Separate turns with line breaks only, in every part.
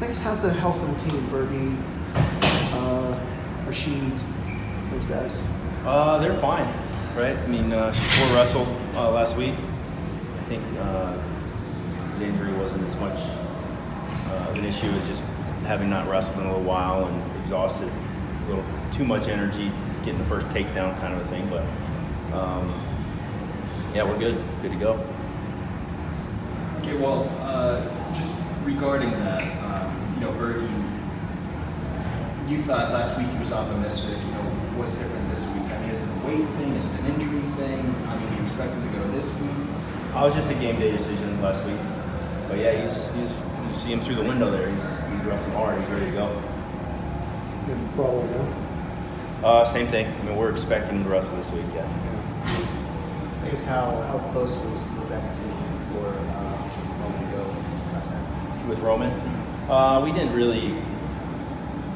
Thanks. How's the health of the team, Bergie, Rashid, those guys?
They're fine, right? I mean, Shakor wrestled last week. I think his injury wasn't as much of an issue as just having not wrestled in a little while and exhausted, a little too much energy getting the first takedown kind of a thing. But yeah, we're good to go.
Okay, well, just regarding that, Bergie, you thought last week he was optimistic. What's different this week? I mean, is it a weight thing? Is it an injury thing? I mean, you expect him to go this week?
I was just a game day decision last week, but yeah, he's you see him through the window there. He's wrestling hard. He's ready to go.
Any problem now?
Same thing. I mean, we're expecting him to wrestle this week. Yeah.
I guess how close was that decision for Roman to go last time?
With Roman, we didn't really.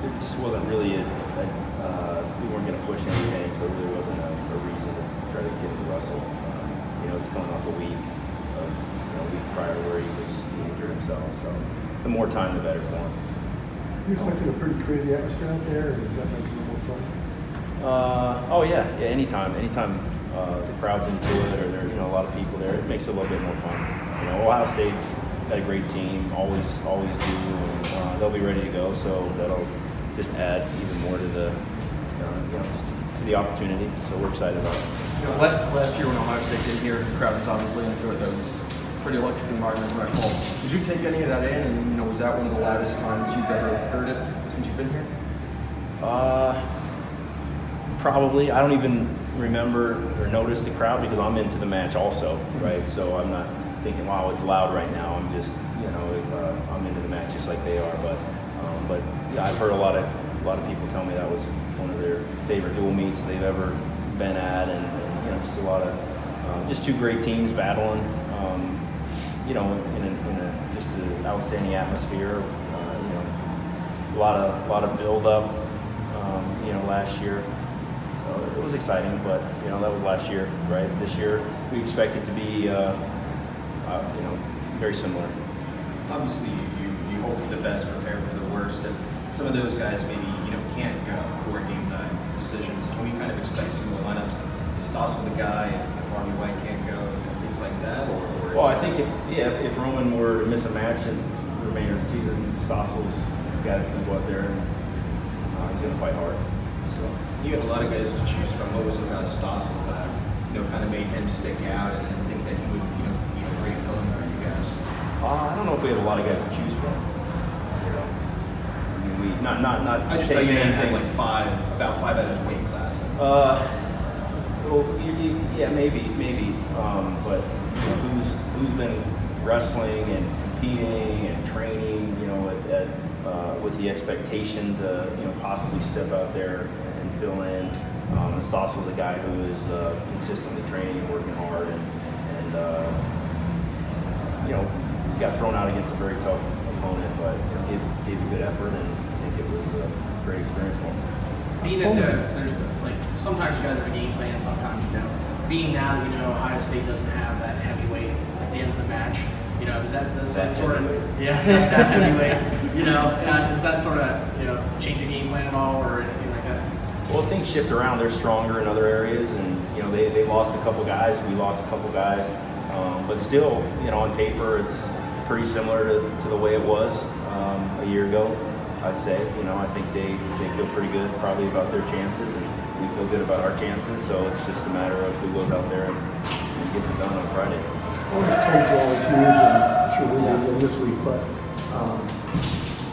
It just wasn't really we weren't going to push anything, so there really wasn't a reason to try to get him to wrestle. It's coming off a week of a week prior where he injured himself, so the more time, the better for him.
You expecting a pretty crazy atmosphere out there, or does that make it more fun?
Oh yeah. Anytime the crowd's into it, or there a lot of people there, it makes it a little bit more fun. Ohio State's got a great team, always do, and they'll be ready to go. So that'll just add even more to the just to the opportunity. So we're excited about it.
Last year when Ohio State did here, the crowd was obviously into it. That was a pretty electric environment when I called. Did you take any of that in? And was that one of the loudest times you've ever heard it since you've been here?
Probably. I don't even remember or notice the crowd because I'm into the match also, right? So I'm not thinking, wow, it's loud right now. I'm just, I'm into the match just like they are. But yeah, I've heard a lot of people tell me that was one of their favorite dual meets they've ever been at, and just a lot of just two great teams battling, in a just an outstanding atmosphere. A lot of build up, last year. So it was exciting, but that was last year, right? This year we expect it to be, very similar.
Obviously, you hope for the best, prepare for the worst. And some of those guys maybe can't go who are game time decisions. Can we kind of expect similar lineups? Is Stossel the guy if Army White can't go, things like that? Or
well, I think if Roman were to miss a match in the remainder of the season, Stossel's the guy that's going to go out there and he's going to fight hard. So
you had a lot of guys to choose from. What was it about Stossel that kind of made him stick out and think that he would be a great fill-in for you guys?
I don't know if we have a lot of guys to choose from. I mean, we not.
I just thought you had like about five at his weight class.
Well, yeah, maybe. But who's been wrestling and competing and training, with the expectation to possibly step out there and fill in. Stossel's a guy who is consistently training and working hard, and got thrown out against a very tough opponent, but gave a good effort, and I think it was a great experience for him.
Being that there's sometimes you guys have a game plan, sometimes you don't. Being now that Ohio State doesn't have that heavyweight at the end of the match, does that sort of that's that heavyweight. Does that sort of change the game plan at all or anything like that?
Well, things shift around. They're stronger in other areas, and they lost a couple guys. We lost a couple guys, but still, on paper, it's pretty similar to the way it was a year ago. I'd say, I think they feel pretty good probably about their chances, and we feel good about our chances. So it's just a matter of who goes out there and gets it done on Friday.
All these trades are always huge, and I'm sure we'll win this week. But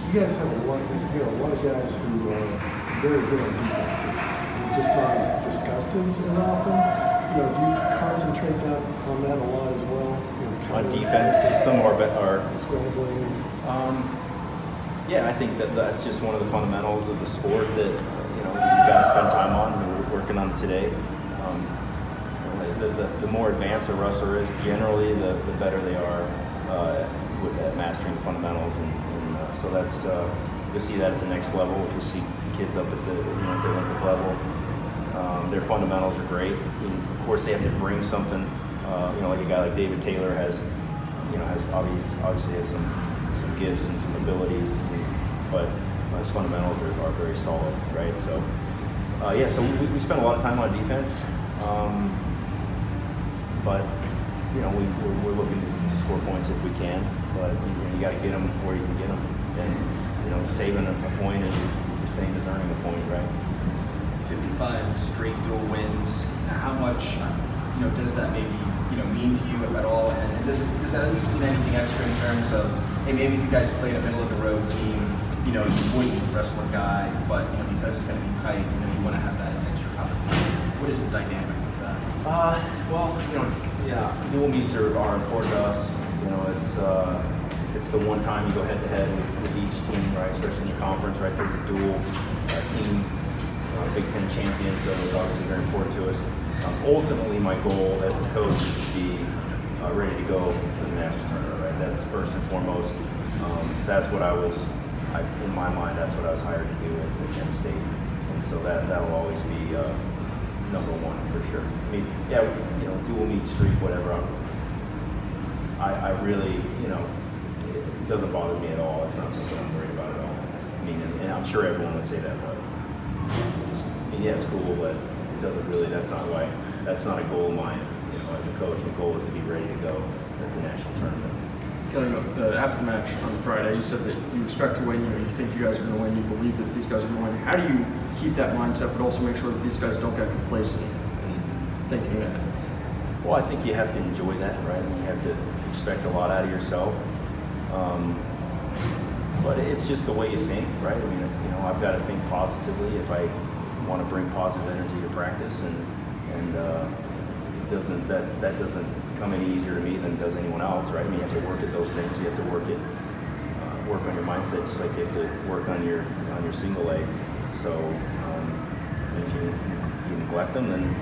you guys have a lot of guys who are very good on defense too. They're just not as discussed as often. Do you concentrate on that a lot as well?
On defense, just some of our
scrambling.
Yeah, I think that's just one of the fundamentals of the sport that you've got to spend time on. We're working on it today. The more advanced a wrestler is, generally, the better they are at mastering the fundamentals, and so that's you'll see that at the next level. If you see kids up at the Olympic level, their fundamentals are great. Of course, they have to bring something. Like a guy like David Taylor has obviously has some gifts and some abilities. but his fundamentals are very solid, right? So, so we spent a lot of time on defense, but we're looking to score points if we can, but you got to get them where you can get them, and saving a point is the same as earning a point, right?
55 straight dual wins. How much does that maybe mean to you, if at all? And does that at least mean anything extra in terms of, hey, maybe if you guys played a middle of the road team, you wouldn't wrestle a guy, but because it's going to be tight, you want to have that extra competition. What is the dynamic with that?
Dual meets are important to us. It's the one time you go head to head with each team, right? Especially in the conference, right? There's a dual team, Big Ten champion, so it's obviously very important to us. Ultimately, my goal as the coach is to be ready to go for the national tournament, right? That's first and foremost. That's what in my mind, that's what I was hired to do at Penn State, and so that'll always be number one for sure. I mean, dual meet streak, whatever. I really, it doesn't bother me at all. It's not something I'm worried about at all. I mean, and I'm sure everyone would say that, but it's cool, but it doesn't really. That's not a goal of mine. As a coach, the goal is to be ready to go at the national tournament.
Cael, after the match on Friday, you said that you expect to win. You think you guys are going to win. You believe that these guys are going to win. How do you keep that mindset, but also make sure that these guys don't get complacent thinking that?
Well, I think you have to enjoy that, right? You have to expect a lot out of yourself. But it's just the way you think, right? I mean, I've got to think positively if I want to bring positive energy to practice, and that doesn't come any easier to me than does anyone else, right? I mean, you have to work at those things. You have to work on your mindset, just like you have to work on your single leg. So if you neglect them, then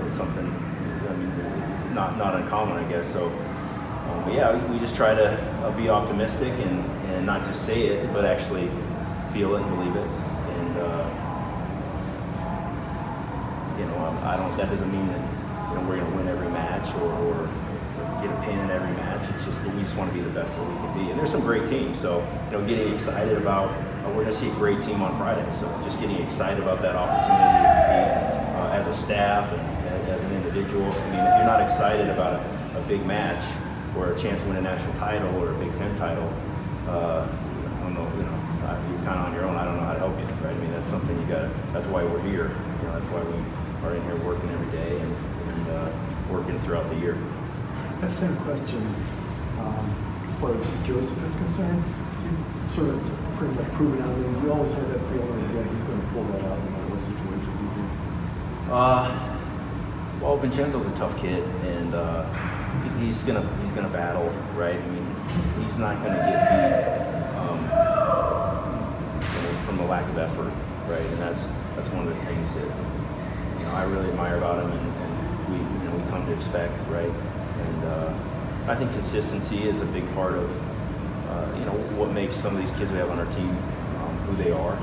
it's something. I mean, it's not uncommon, I guess. So, we just try to be optimistic and not just say it, but actually feel it and believe it. And I don't. That doesn't mean that we're going to win every match or get a pin in every match. It's just we just want to be the best that we can be. And there's some great teams. So getting excited about we're going to see a great team on Friday. So just getting excited about that opportunity to compete as a staff and as an individual. I mean, if you're not excited about a big match or a chance to win a national title or a Big Ten title, I don't know. You're kind of on your own. I don't know how to help you, right? I mean, that's something you got. That's why we're here. That's why we are in here working every day and working throughout the year.
That same question, as far as Joseph is concerned, is he sort of pretty much proven out? I mean, you always had that feeling that he's going to pull that out in all those situations.
Well, Vincenzo's a tough kid, and he's gonna battle, right? I mean, he's not gonna get beat from the lack of effort, right? And that's one of the things that I really admire about him, and we come to expect, right? And I think consistency is a big part of what makes some of these kids we have on our team who they are,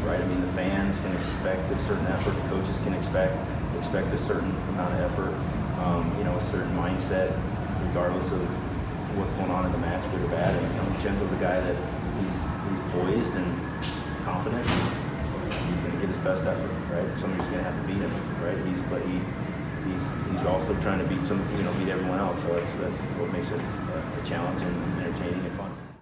right? I mean, the fans can expect a certain effort, the coaches can expect a certain amount of effort, a certain mindset, regardless of what's going on in the match, good or bad. And Vincenzo's a guy that he's poised and confident. He's going to give his best effort, right? Somebody's going to have to beat him, right? He's also trying to beat everyone else. So that's what makes it a challenge and